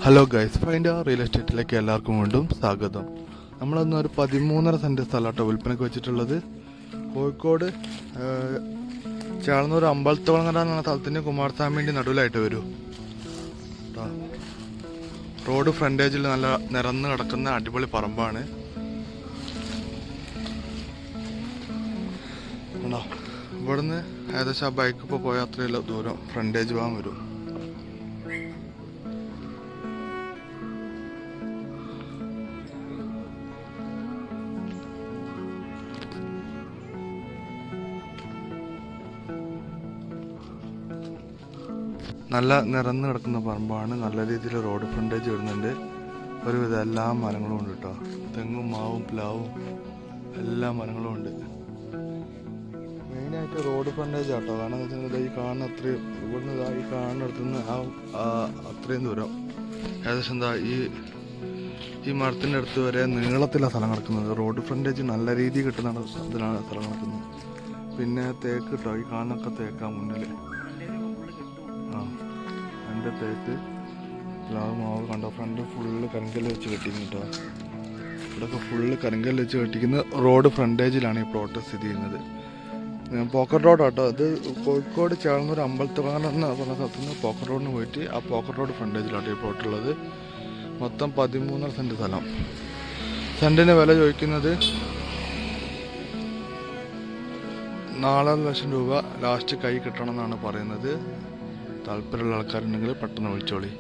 Hello guys, find real എസ്റ്റേറ്റിലേക്ക് എല്ലാവർക്കും വീണ്ടും സ്വാഗതം. നമ്മളന്ന് ഒരു 13.5 സെൻറ്റ് സ്ഥലമാട്ടോ വിൽപ്പനയ്ക്ക് വെച്ചിട്ടുള്ളത്. കോഴിക്കോട് ചേളന്നൂർ അമ്പലത്തുളങ്ങര എന്ന സ്ഥലത്തിൻ്റെ കുമാരസ്വാമിൻ്റെ നടുവിലായിട്ട് വരും. റോഡ് ഫ്രണ്ടേജിൽ നല്ല നിരന്ന് കിടക്കുന്ന അടിപൊളി പറമ്പാണ്. ഇവിടുന്ന് ഏകദേശം ആ ബൈക്ക് ഇപ്പോൾ പോയാൽ അത്രയുള്ള ദൂരം ഫ്രണ്ടേജ് പോകാൻ വരും. നല്ല നിറഞ്ഞു കിടക്കുന്ന പറമ്പാണ്. നല്ല രീതിയിൽ റോഡ് ഫ്രണ്ടേജ് വരുന്നുണ്ട്. ഒരുവിധം എല്ലാ മരങ്ങളും ഉണ്ട് കേട്ടോ. തെങ്ങും മാവും പ്ലാവും എല്ലാ മരങ്ങളും ഉണ്ട്. മെയിനായിട്ട് റോഡ് ഫ്രണ്ടേജ് ആട്ടോ. കാരണം എന്താ വെച്ചാൽ ഈ കാണുന്ന അത്രയും ഇവിടുന്ന് ഈ കാണുന്നിടത്തുനിന്ന് അത്രയും ദൂരം ഏകദേശം എന്താ ഈ മരത്തിൻ്റെ അടുത്ത് വരെ നീളത്തിലാണ് സ്ഥലം കിടക്കുന്നത്. റോഡ് ഫ്രണ്ടേജ് നല്ല രീതിയിൽ കിട്ടുന്ന ഇതിലാണ് സ്ഥലം കിടക്കുന്നത്. പിന്നെ തേക്ക് കേട്ടോ, ഈ കാണുന്നൊക്കെ തേക്കാ മുന്നിൽ. എൻ്റെ തേക്ക് പ്ലാവ് മാവ് കണ്ടോ. ഫ്രണ്ട് ഫുള്ള് കരിങ്കല്ല് വെച്ച് കെട്ടിക്കുന്നു കേട്ടോ. ഇവിടെയൊക്കെ ഫുള്ള് കരിങ്കല്ല് വെച്ച് കെട്ടിക്കുന്ന റോഡ് ഫ്രണ്ടേജിലാണ് ഈ പ്ലോട്ട് സ്ഥിതി ചെയ്യുന്നത്. പോക്കറ്റ് റോഡാട്ടോ. അത് കോഴിക്കോട് ചേളന്നൂർ അമ്പലത്തുളങ്ങര എന്ന് പറഞ്ഞ സ്ഥലത്ത് നിന്ന് പോക്കറ്റ് റോഡിന് പോയിട്ട് ആ പോക്കറ്റ് റോഡ് ഫ്രണ്ടേജിലാട്ടോ ഈ പ്ലോട്ടുള്ളത്. മൊത്തം 13.5 സെൻറ്റ് സ്ഥലം. സെൻറ്റിന് വില ചോദിക്കുന്നത് 4 ലക്ഷം രൂപ ലാസ്റ്റ് കൈ കിട്ടണം എന്നാണ് പറയുന്നത്. താല്പര്യമുള്ള ആൾക്കാരുണ്ടെങ്കിൽ പെട്ടെന്ന് വിളിച്ചോളി.